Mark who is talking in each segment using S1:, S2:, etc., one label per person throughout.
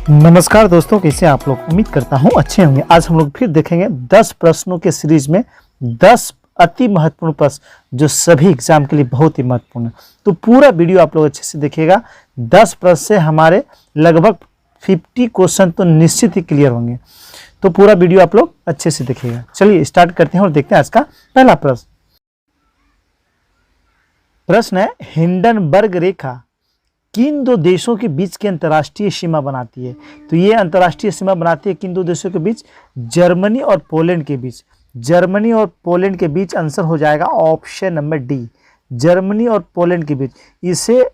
S1: नमस्कार दोस्तों, कैसे आप लोग? उम्मीद करता हूं अच्छे होंगे। आज हम लोग फिर देखेंगे 10 प्रश्नों के सीरीज में 10 अति महत्वपूर्ण प्रश्न जो सभी एग्जाम के लिए बहुत ही महत्वपूर्ण है। तो पूरा वीडियो आप लोग अच्छे से देखिएगा। 10 प्रश्न से हमारे लगभग 50 क्वेश्चन तो निश्चित ही क्लियर होंगे। तो पूरा वीडियो आप लोग अच्छे से देखिएगा। चलिए स्टार्ट करते हैं और देखते हैं आज का पहला प्रश्न। प्रश्न है, हिंडनबर्ग रेखा किन दो देशों के बीच की अंतर्राष्ट्रीय सीमा बनाती है? तो ये अंतर्राष्ट्रीय सीमा बनाती है किन दो देशों के बीच? जर्मनी और पोलैंड के बीच। जर्मनी और पोलैंड के बीच आंसर हो जाएगा ऑप्शन नंबर डी, जर्मनी और पोलैंड के बीच। इसे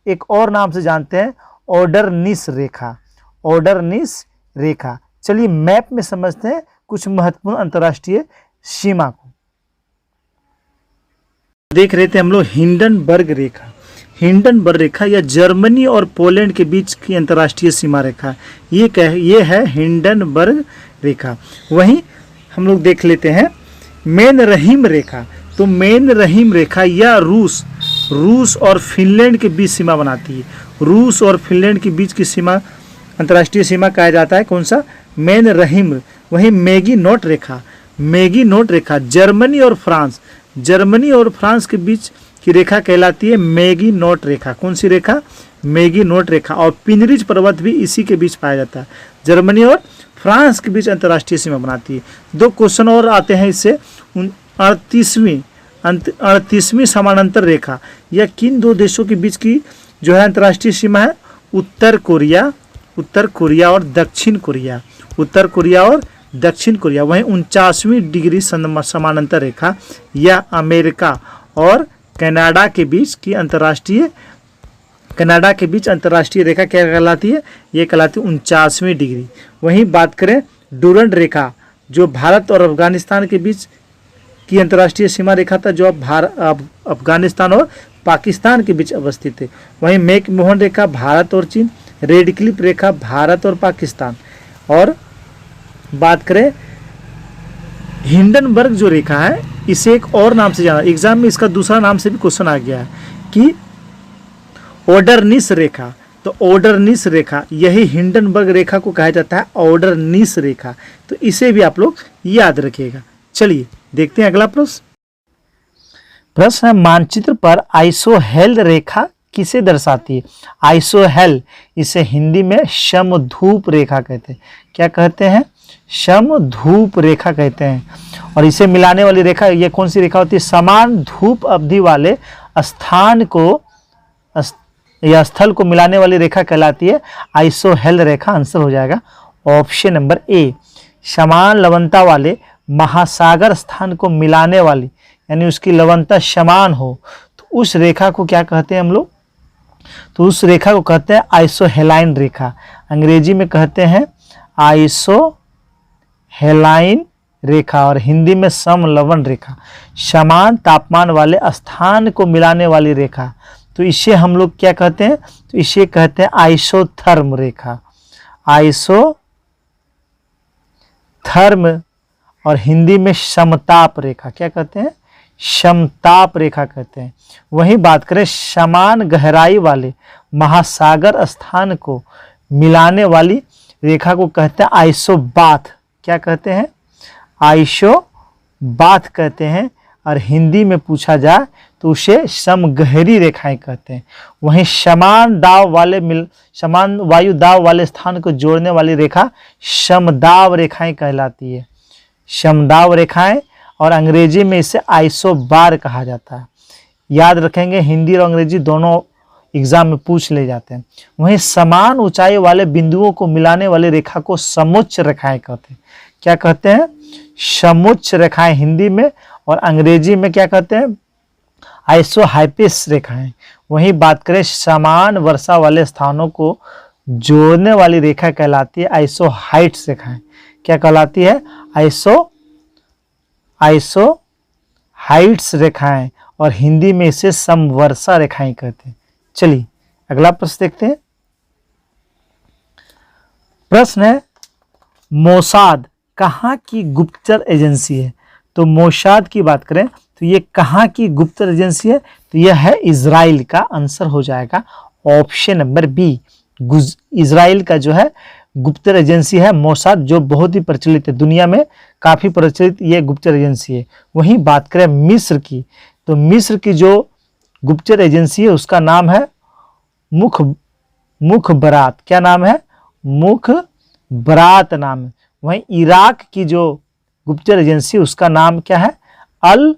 S1: एक और नाम से जानते हैं, ओडरनिस रेखा। ओडरनिस रेखा। चलिए मैप में समझते हैं कुछ महत्वपूर्ण अंतर्राष्ट्रीय सीमा को। देख रहे थे हम लोग हिंडनबर्ग रेखा। हिंडनबर्ग रेखा या जर्मनी और पोलैंड के बीच की अंतर्राष्ट्रीय सीमा रेखा, ये है हिंडनबर्ग रेखा। वहीं हम लोग देख लेते हैं मेनरहीम रेखा। तो मेनरहीम रेखा या रूस और फिनलैंड के बीच सीमा बनाती है। रूस और फिनलैंड के बीच की सीमा अंतर्राष्ट्रीय सीमा कहा जाता है कौन सा? मेनरहीम। वहीं मैगिनोट रेखा, मैगिनोट रेखा जर्मनी और फ्रांस के बीच की रेखा कहलाती है मैगिनोट रेखा। कौन सी रेखा? मैगिनोट रेखा। और पिनरिज पर्वत भी इसी के बीच पाया जाता है। जर्मनी और फ्रांस के बीच अंतर्राष्ट्रीय सीमा बनाती है। 2 क्वेश्चन और आते हैं इससे। 38वीं समानांतर रेखा यह किन 2 देशों के बीच की जो है अंतर्राष्ट्रीय सीमा है? उत्तर कोरिया और दक्षिण कोरिया। उत्तर कोरिया और दक्षिण कोरिया। वहीं 49वीं डिग्री समानांतर रेखा या अमेरिका और कनाडा के बीच अंतर्राष्ट्रीय रेखा क्या कहलाती है? ये कहलाती है 49वीं डिग्री। वहीं बात करें डुरंड रेखा जो भारत और अफगानिस्तान के बीच की अंतर्राष्ट्रीय सीमा रेखा था, जो अब अफगानिस्तान और पाकिस्तान के बीच अवस्थित है। वहीं मैकमोहन रेखा भारत और चीन, रेड क्लिफ रेखा भारत और पाकिस्तान। और बात करें हिंडनबर्ग जो रेखा है इसे एक और नाम से जाना, एग्जाम में इसका दूसरा नाम से भी क्वेश्चन आ गया है कि ओडरनिस रेखा। तो ओडरनिस रेखा, यही हिंडनबर्ग रेखा को कहा जाता है ओडरनिस रेखा। तो इसे भी आप लोग याद रखिएगा। चलिए देखते हैं अगला प्रश्न। प्रश्न है, मानचित्र पर आइसोहेल रेखा किसे दर्शाती है? आइसोहेल, इसे हिंदी में समधूप रेखा कहते हैं। क्या कहते हैं? समधूप रेखा कहते हैं। और इसे मिलाने वाली रेखा ये कौन सी रेखा होती है? समान धूप अवधि वाले स्थान को या स्थल को मिलाने वाली रेखा कहलाती है आइसोहेल रेखा। आंसर हो जाएगा ऑप्शन नंबर ए, समान लवणता वाले महासागर स्थान को मिलाने वाली, यानी उसकी लवणता समान हो तो उस रेखा को क्या कहते हैं हम लोग? तो उस रेखा को कहते हैं आइसोहेलाइन रेखा। अंग्रेजी में कहते हैं आइसोहेलाइन रेखा और हिंदी में समलवण रेखा। समान तापमान वाले स्थान को मिलाने वाली रेखा, तो इसे हम लोग क्या कहते हैं? तो इसे कहते हैं आइसोथर्म रेखा। आइसोथर्म और हिंदी में समताप रेखा। क्या कहते हैं? समताप रेखा कहते हैं। वहीं बात करें समान गहराई वाले महासागर स्थान को मिलाने वाली रेखा को कहते हैं आइसोबाथ। क्या कहते हैं? आइसोबाथ कहते हैं। और हिंदी में पूछा जाए तो उसे समगहरी रेखाएं कहते हैं। वहीं समान वायु दाब वाले स्थान को जोड़ने वाली रेखा समदाब रेखाएं कहलाती है। समदाब रेखाएं, और अंग्रेजी में इसे आइसोबार कहा जाता है। याद रखेंगे, हिंदी और अंग्रेजी दोनों एग्जाम में पूछ ले जाते हैं। वहीं समान ऊंचाई वाले बिंदुओं को मिलाने वाली रेखा को समुच्च रेखाएं कहते हैं। क्या कहते हैं? समुच्च रेखाएं हिंदी में, और अंग्रेजी में क्या कहते हैं? आइसोहाइपिस रेखाएं। वहीं बात करें समान वर्षा वाले स्थानों को जोड़ने वाली रेखा कहलाती है आइसोहाइट्स रेखाएं। क्या कहलाती है? आइसोहाइट्स रेखाएं, और हिंदी में इसे समवर्षा रेखाएं कहते हैं। चलिए अगला प्रश्न देखते हैं। प्रश्न है, मोसाद कहाँ की गुप्तचर एजेंसी है? तो मोसाद की बात करें तो ये कहाँ की गुप्तचर एजेंसी है? तो यह है इजराइल का। आंसर हो जाएगा ऑप्शन नंबर बी, इजराइल का जो है गुप्तचर एजेंसी है मोसाद, जो बहुत ही प्रचलित है, दुनिया में काफ़ी प्रचलित ये गुप्तचर एजेंसी है। वहीं बात करें मिस्र की, तो मिस्र की जो गुप्तचर एजेंसी है उसका नाम है मुखबरात। क्या नाम है? मुखबरात नाम है। वहीं इराक की जो गुप्तचर एजेंसी उसका नाम क्या है? अल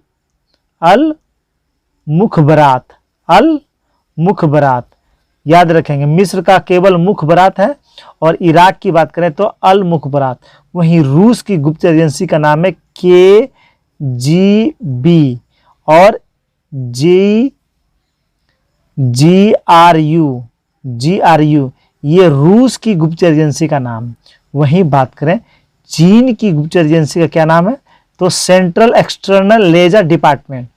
S1: मुखबरात। याद रखेंगे, मिस्र का केवल मुखबरात है और इराक की बात करें तो अल मुखबरात। वहीं रूस की गुप्तचर एजेंसी का नाम है KGB और GRU, ये रूस की गुप्तचर एजेंसी का नाम। वहीं बात करें चीन की गुप्तचर एजेंसी का क्या नाम है? तो सेंट्रल एक्सटर्नल लेजर डिपार्टमेंट।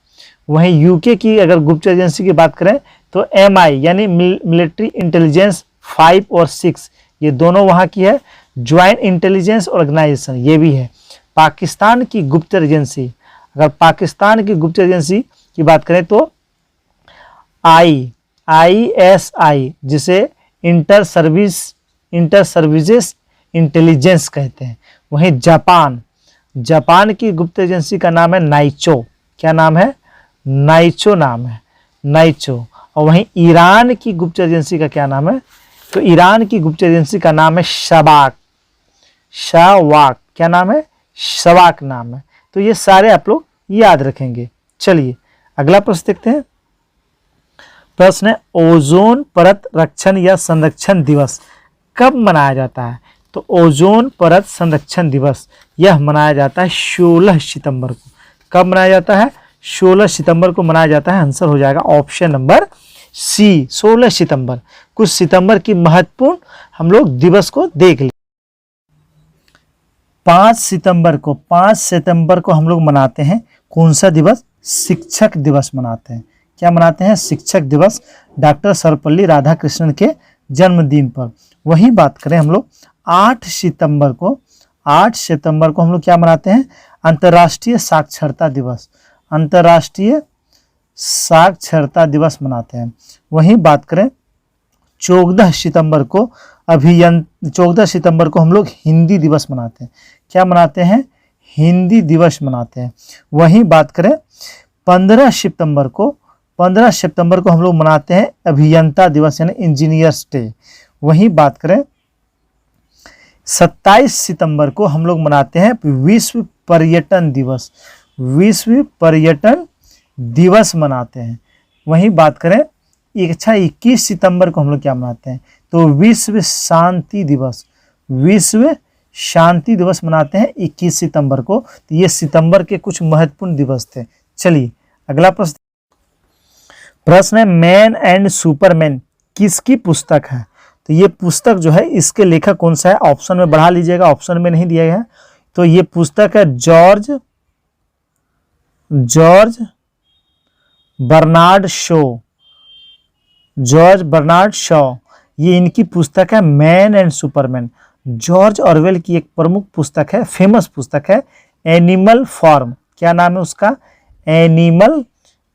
S1: वहीं यूके की अगर गुप्तचर एजेंसी की बात करें तो MI यानी मिलिट्री इंटेलिजेंस 5 और 6, ये दोनों वहाँ की है। ज्वाइंट इंटेलिजेंस ऑर्गेनाइजेशन ये भी है। पाकिस्तान की गुप्तचर एजेंसी, अगर पाकिस्तान की गुप्तचर एजेंसी की बात करें तो ISI, जिसे इंटर सर्विसेज इंटेलिजेंस कहते हैं। वहीं जापान की गुप्त एजेंसी का नाम है नाइचो। क्या नाम है? नाइचो नाम है, नाइचो। और वहीं ईरान की गुप्त एजेंसी का क्या नाम है? तो ईरान की गुप्त एजेंसी का नाम है शवाक। क्या नाम है? शवाक नाम है। तो ये सारे आप लोग याद रखेंगे। चलिए अगला प्रश्न देखते हैं। प्रश्न है ओजोन परत रक्षण या संरक्षण दिवस कब मनाया जाता है? तो ओजोन परत संरक्षण दिवस यह मनाया जाता है 16 सितंबर को। कब मनाया जाता है? 16 सितंबर को मनाया जाता है। आंसर हो जाएगा ऑप्शन नंबर सी, 16 सितंबर। कुछ सितंबर की महत्वपूर्ण हम लोग दिवस को देख लें। 5 सितंबर को हम लोग मनाते हैं कौन सा दिवस? शिक्षक दिवस मनाते हैं। क्या मनाते हैं? शिक्षक दिवस, डॉक्टर सर्वपल्ली राधाकृष्णन के जन्मदिन पर। वही बात करें हम लोग 8 सितंबर को हम लोग क्या मनाते हैं? अंतर्राष्ट्रीय साक्षरता दिवस। अंतर्राष्ट्रीय साक्षरता दिवस मनाते हैं। वहीं बात करें 14 सितंबर को 14 सितंबर को हम लोग हिंदी दिवस मनाते हैं। क्या मनाते हैं? हिंदी दिवस मनाते हैं। वहीं बात करें 15 सितंबर को हम लोग मनाते हैं अभियंता दिवस यानी इंजीनियर्स डे। वहीं बात करें 27 सितंबर को हम लोग मनाते हैं विश्व पर्यटन दिवस। विश्व पर्यटन दिवस मनाते हैं। वहीं बात करें 21 सितंबर को हम लोग क्या मनाते हैं? तो विश्व शांति दिवस। विश्व शांति दिवस मनाते हैं 21 सितंबर को। तो ये सितंबर के कुछ महत्वपूर्ण दिवस थे। चलिए अगला प्रश्न है मैन एंड सुपरमैन किसकी पुस्तक है? तो ये पुस्तक जो है इसके लेखक कौन सा है? ऑप्शन में बढ़ा लीजिएगा, ऑप्शन में नहीं दिया गया है। तो ये पुस्तक है जॉर्ज बर्नार्ड शॉ। ये इनकी पुस्तक है man and Superman. George Orwell की एक प्रमुख पुस्तक है, फेमस पुस्तक है एनिमल फॉर्म। क्या नाम है उसका?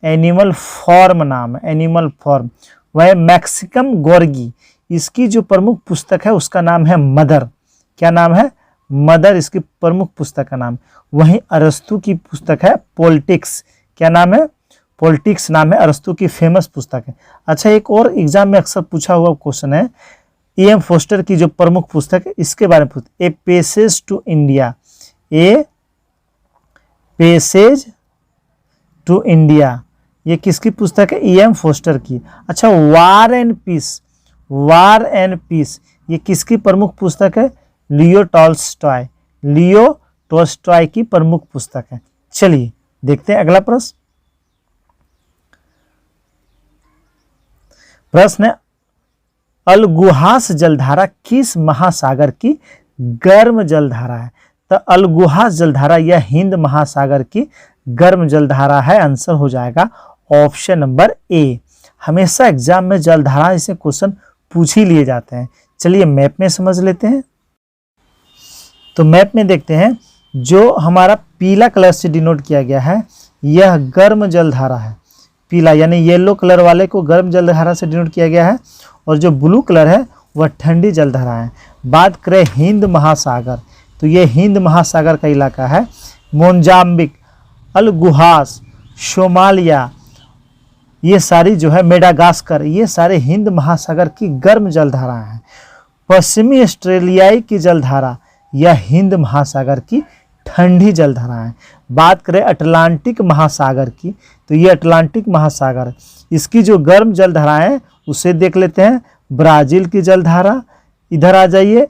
S1: एनिमल फॉर्म नाम है, एनिमल फॉर्म। वह मैक्सिकम गोर्गी, इसकी जो प्रमुख पुस्तक है उसका नाम है मदर। क्या नाम है? मदर इसकी प्रमुख पुस्तक का नाम। वहीं अरस्तु की पुस्तक है पॉलिटिक्स। क्या नाम है? पॉलिटिक्स नाम है, अरस्तु की फेमस पुस्तक है। अच्छा, एक और एग्जाम में अक्सर पूछा हुआ क्वेश्चन है E.M. फोस्टर की जो प्रमुख पुस्तक है इसके बारे में पूछते। A passage to India, a passage to India, ये किसकी पुस्तक है? E.M. फोस्टर की। अच्छा, वार एंड पीस, ये किसकी प्रमुख पुस्तक है? लियो टॉल्स्टॉय की प्रमुख पुस्तक है। चलिए देखते हैं अगला प्रश्न है अलगुहास जलधारा किस महासागर की गर्म जलधारा है? तो अलगुहास जलधारा यह हिंद महासागर की गर्म जलधारा है। आंसर हो जाएगा ऑप्शन नंबर ए। हमेशा एग्जाम में जलधारा से क्वेश्चन पूछ ही लिए जाते हैं। चलिए मैप में समझ लेते हैं। तो मैप में देखते हैं, जो हमारा पीला कलर से डिनोट किया गया है यह गर्म जलधारा है। पीला यानी येलो कलर वाले को गर्म जलधारा से डिनोट किया गया है, और जो ब्लू कलर है वह ठंडी जलधाराएं। बात करें हिंद महासागर, तो ये हिंद महासागर का इलाका है। मोजाम्बिक, अलगुहास, सोमालिया, ये सारी जो है मेडागास्कर, ये सारे हिंद महासागर की गर्म जलधाराएं हैं। पश्चिमी ऑस्ट्रेलियाई की जलधारा, यह हिंद महासागर की ठंडी जलधारा है। बात करें अटलांटिक महासागर की, तो ये अटलांटिक महासागर, इसकी जो गर्म जलधाराएं हैं उसे देख लेते हैं। ब्राज़ील की जलधारा, इधर आ जाइए,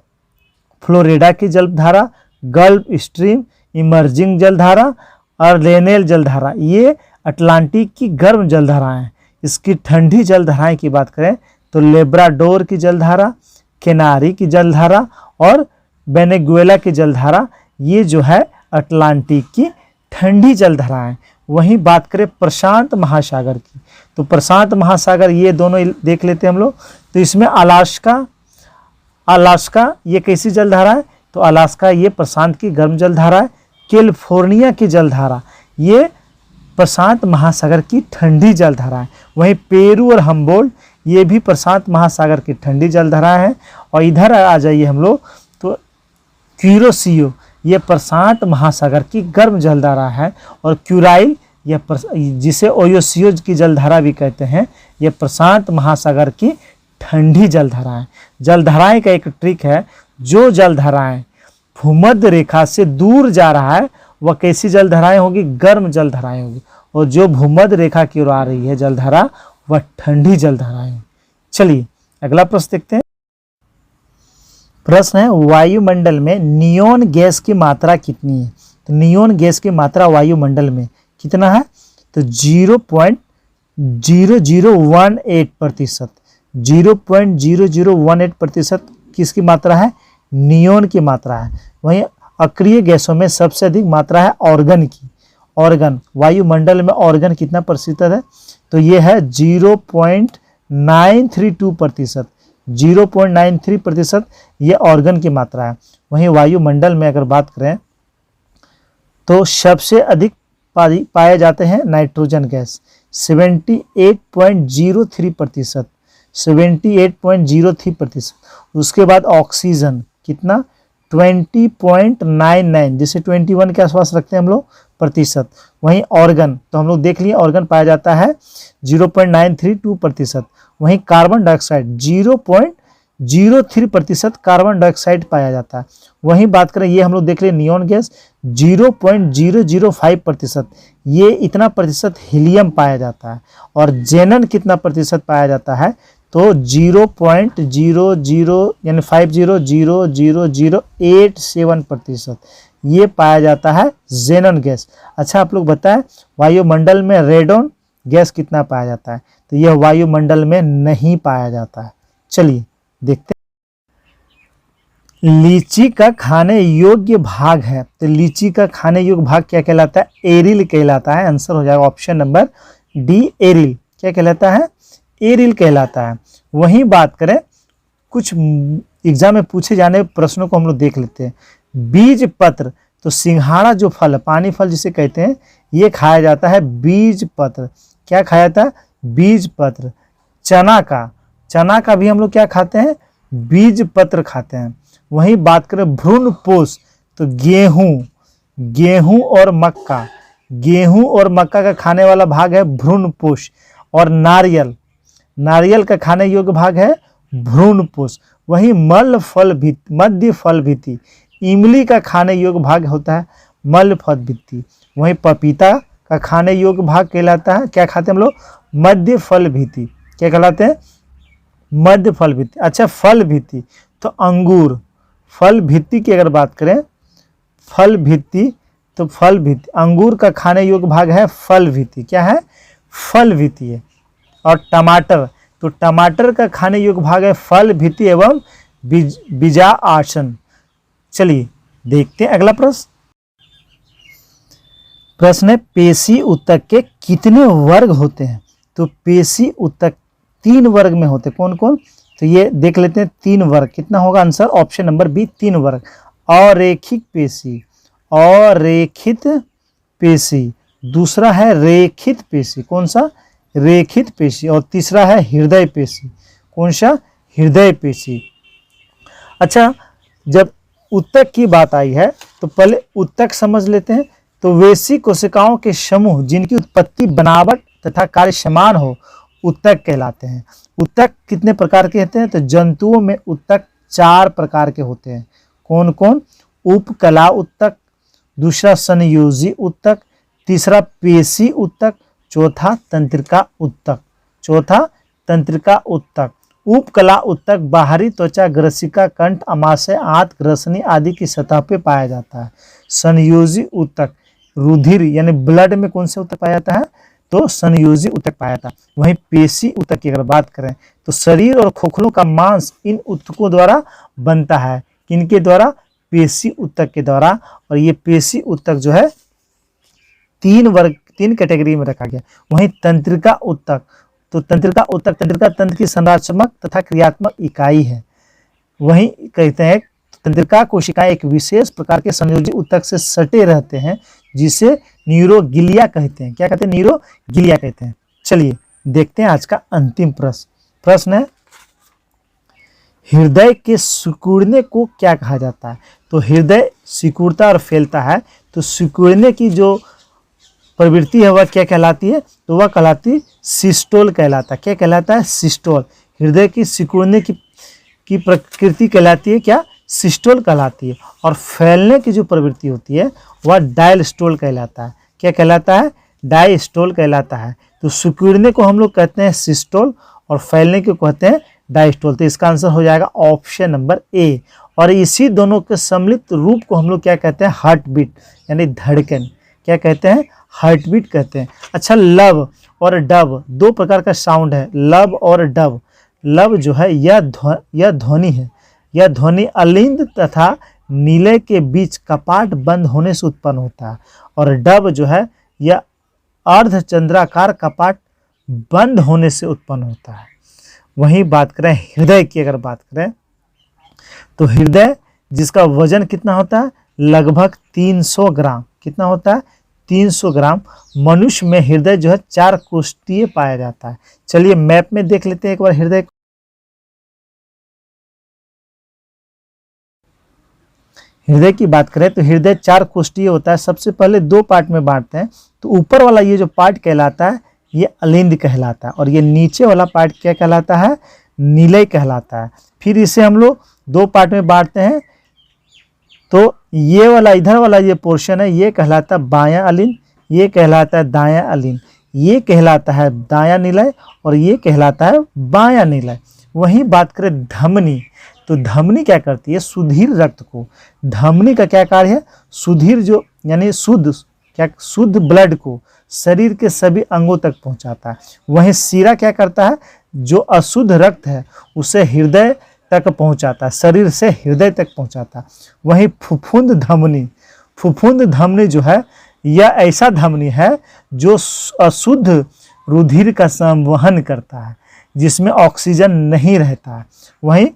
S1: फ्लोरिडा की जलधारा, गल्फ स्ट्रीम, इमर्जिंग जलधारा और लेनेल जलधारा, ये अटलांटिक की गर्म जलधाराएं हैं। इसकी ठंडी जलधाराएं की बात करें तो लेब्राडोर की जलधारा, केनारी की जलधारा और वेनेजुएला की जलधारा, ये जो है अटलांटिक की ठंडी जलधाराएं। वहीं बात करें प्रशांत महासागर की, तो प्रशांत महासागर ये दोनों देख लेते हैं हम लोग। तो इसमें अलास्का ये कैसी जलधारा है, तो अलास्का ये प्रशांत की गर्म जलधारा है। कैलिफोर्निया की जलधारा ये प्रशांत महासागर की ठंडी जलधारा है। वहीं पेरू और हम्बोल्ट ये भी प्रशांत महासागर की ठंडी जलधारा है। और इधर आ जाइए हम लोग, तो क्यूरोसियो ये प्रशांत महासागर की गर्म जलधारा है। और क्यूराइल यह जिसे ओयोसियो की जलधारा भी कहते हैं, यह प्रशांत महासागर की ठंडी जलधारा है। जलधाराएं का एक ट्रिक है, जो जलधाराएं भूमध्य रेखा से दूर जा रहा है वह कैसी जलधाराएं होगी, गर्म जलधाराएं होगी। और जो भूमध्य रेखा की ओर आ रही है जलधारा, वह ठंडी जलधाराएं होगी। चलिए अगला प्रश्न देखते हैं। प्रश्न है, वायुमंडल में नियोन गैस की मात्रा कितनी है। तो नियोन गैस की मात्रा वायुमंडल में कितना है, तो 0.0018%। 0.0018% किसकी मात्रा है, नियोन की मात्रा है। वहीं अक्रिय गैसों में सबसे अधिक मात्रा है ऑर्गन की। ऑर्गन, वायुमंडल में ऑर्गन कितना प्रतिशत है, तो ये है 0.932%। 0.93% ये ऑर्गन की मात्रा है। वहीं वायुमंडल में अगर बात करें तो सबसे अधिक पाए जाते हैं नाइट्रोजन गैस, 78.03%। 78.03%। उसके बाद ऑक्सीजन कितना, 20.99, जिसे 21 के आसपास रखते हैं हम लोग प्रतिशत। वहीं ऑर्गन, तो हम लोग देख लिए ऑर्गन पाया जाता है 0.932%। वहीं कार्बन डाइऑक्साइड 0.03% कार्बन डाइऑक्साइड पाया जाता है। वहीं बात करें, ये हम लोग देख लिए नियोन गैस 0.005%, ये इतना प्रतिशत हीलियम पाया जाता है। और जेनन कितना प्रतिशत पाया जाता है, तो 0.00 यानी 50,00087% ये पाया जाता है जेनन गैस। अच्छा आप लोग बताएं, वायुमंडल में रेडोन गैस कितना पाया जाता है, तो यह वायुमंडल में नहीं पाया जाता है। चलिए देखते हैं। लीची का खाने योग्य भाग है, तो लीची का खाने योग्य भाग क्या कहलाता है, एरिल कहलाता है। आंसर हो जाएगा ऑप्शन नंबर डी, एरिल। क्या कहलाता है, एरिल कहलाता है। वहीं बात करें, कुछ एग्जाम में पूछे जाने प्रश्नों को हम लोग देख लेते हैं। बीज पत्र, तो सिंघाड़ा जो फल, पानी फल जिसे कहते हैं, ये खाया जाता है बीज पत्र। क्या खाया जाता है, बीज पत्र। चना का भी हम लोग क्या खाते हैं, बीज पत्र खाते हैं। वहीं बात करें भ्रूण पोष, तो गेहूं और मक्का का खाने वाला भाग है भ्रूण पोष। और नारियल का खाने योग्य भाग है भ्रूण पोष। वहीं मध्य फल भित्ति, इमली का खाने योग्य भाग होता है मल फल भित्ति। वहीं पपीता का खाने योग्य भाग कहलाता है, क्या खाते हैं हम लोग, मध्य फल भित्ति। क्या कहलाते हैं, मध्य फल भित्ति। अच्छा फल भित्ति, तो अंगूर, फल भित्ति की अगर बात करें, फल भित्ति, तो फल भित्ति, अंगूर का खाने योग्य भाग है फल भित्ति। क्या है, फल भित्ति है। और टमाटर, तो टमाटर का खाने योग्य भाग है फल भित्ति एवं बीजा आसन। चलिए देखते हैं अगला प्रश्न है, पेशी ऊतक के कितने वर्ग होते हैं। तो पेशी ऊतक 3 वर्ग में होते, कौन कौन, तो ये देख लेते हैं 3 वर्ग। कितना होगा आंसर, ऑप्शन नंबर बी 3 वर्ग। अरेखिक पेशी, दूसरा है रेखित पेशी, कौन सा, रेखित पेशी। और तीसरा है हृदय पेशी, कौन सा, हृदय पेशी। अच्छा, जब उत्तक की बात आई है तो पहले उत्तक समझ लेते हैं। तो वैसी कोशिकाओं के समूह जिनकी उत्पत्ति, बनावट तथा कार्य समान हो, उत्तक कहलाते हैं। उत्तक कितने प्रकार के होते हैं? तो जंतुओं में उत्तक 4 प्रकार के होते हैं। कौन कौन? उपकला उत्तक, दूसरा संयोजी उत्तक, तीसरा पेशी उत्तक, चौथा तंत्रिका उत्तक। चौथा तंत्रिका उत्तक। उपकला उत्तक बाहरी त्वचा, ग्रसिका, कंठ, अमाशय, आंत, ग्रसनी आदि की सतह पे पाया जाता है। संयोजी उत्तक रुधिर यानी ब्लड में कौन से उत्तक पाया जाता है? तो संयोजी उत्तक पाया जाता है। वहीं पेशी उत्तक की अगर बात करें तो शरीर और खोखलों का मांस इन उत्तकों द्वारा बनता है। किनके द्वारा? पेशी उत्तक के द्वारा। और ये पेशी उत्तक जो है 3 कैटेगरी में रखा गया। वहीं तंत्रिका उत्तक, तो तंत्रिका उत्तक तंत्रिका तंत्र की संरचनात्मक तथा क्रियात्मक इकाई है। वहीं कहते हैं तंत्रिका कोशिकाएं एक विशेष प्रकार के संयोजी उत्तक से सटे रहते हैं, जिसे न्यूरोगिलिया कहते हैं। क्या कहते हैं? न्यूरोगिलिया कहते हैं। चलिए देखते हैं आज का अंतिम प्रश्न है, हृदय के सिकुड़ने को क्या कहा जाता है? तो हृदय सिकुड़ता और फैलता है, तो सिकुड़ने की जो प्रवृत्ति है वह क्या कहलाती है? तो वह कहलाती सिस्टोल कहलाता है। क्या कहलाता है? सिस्टोल। हृदय की सिकुड़ने की प्रकृति कहलाती है क्या? सिस्टोल कहलाती है। और फैलने की जो प्रवृत्ति होती है वह डायस्टोल कहलाता है। क्या कहलाता है? डायस्टोल कहलाता है। तो सिकुड़ने को हम लोग कहते हैं सिस्टोल और फैलने को कहते हैं डायस्टोल। तो इसका आंसर हो जाएगा ऑप्शन नंबर ए। और इसी दोनों के सम्मिलित रूप को हम लोग क्या कहते हैं? हार्ट बीट यानी धड़कन। क्या कहते हैं? हार्ट बीट कहते हैं। अच्छा, लब और डब 2 प्रकार का साउंड है, लब और डब। लब जो है यह ध्वनि है। यह ध्वनि अलिंद तथा नीले के बीच कपाट बंद होने से उत्पन्न होता है। और डब जो है यह अर्धचंद्राकार कपाट बंद होने से उत्पन्न होता है। वहीं बात करें हृदय की, अगर बात करें तो हृदय जिसका वजन कितना होता है? लगभग 300 ग्राम। कितना होता है? 300 ग्राम। मनुष्य में हृदय जो है 4 कोष्ठीय पाया जाता है। चलिए मैप में देख लेते हैं एक बार हृदय। हृदय की बात करें तो हृदय 4 कोष्ठीय होता है। सबसे पहले 2 पार्ट में बांटते हैं। तो ऊपर वाला ये जो पार्ट कहलाता है ये अलिंद कहलाता है, और ये नीचे वाला पार्ट क्या कहलाता है? नीलय कहलाता है। फिर इसे हम लोग 2 पार्ट में बांटते हैं। तो ये वाला इधर वाला ये पोर्शन है ये कहलाता है बायां अलिंद, ये कहलाता है दायां अलिंद, ये कहलाता है दायां निलय और ये कहलाता है बायां निलय। वहीं बात करें धमनी, तो धमनी क्या करती है? सुधीर रक्त को, धमनी का क्या कार्य है? सुधीर जो यानी शुद्ध ब्लड को शरीर के सभी अंगों तक पहुंचाता है। वहीं शिरा क्या करता है? जो अशुद्ध रक्त है उसे हृदय तक पहुंचाता है, शरीर से हृदय तक पहुंचाता है। वहीं फुफुंद धमनी जो है यह ऐसा धमनी है जो अशुद्ध रुधिर का संवहन करता है, जिसमें ऑक्सीजन नहीं रहता है। वहीं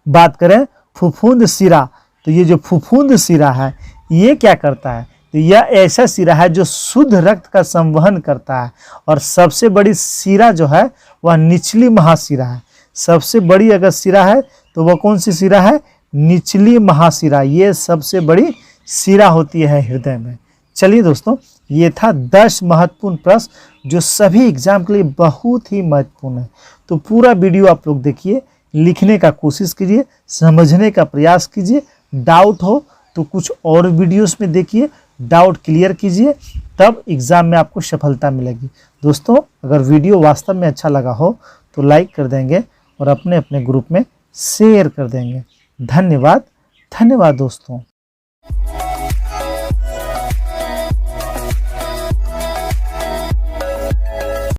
S1: बात करें फुफुंद शिरा, तो ये जो फुफुंद शिरा है ये क्या करता है? तो यह ऐसा शिरा है जो शुद्ध रक्त का संवहन करता है। और सबसे बड़ी शिरा जो है वह निचली महाशिरा है। सबसे बड़ी अगर शिरा है तो वह कौन सी शिरा है? निचली महाशिरा। ये सबसे बड़ी शिरा होती है हृदय में। चलिए दोस्तों, ये था 10 महत्वपूर्ण प्रश्न जो सभी एग्जाम के लिए बहुत ही महत्वपूर्ण है। तो पूरा वीडियो आप लोग देखिए, लिखने का कोशिश कीजिए, समझने का प्रयास कीजिए। डाउट हो तो कुछ और वीडियोस में देखिए, डाउट क्लियर कीजिए, तब एग्ज़ाम में आपको सफलता मिलेगी। दोस्तों, अगर वीडियो वास्तव में अच्छा लगा हो तो लाइक कर देंगे और अपने अपने ग्रुप में शेयर कर देंगे। धन्यवाद दोस्तों।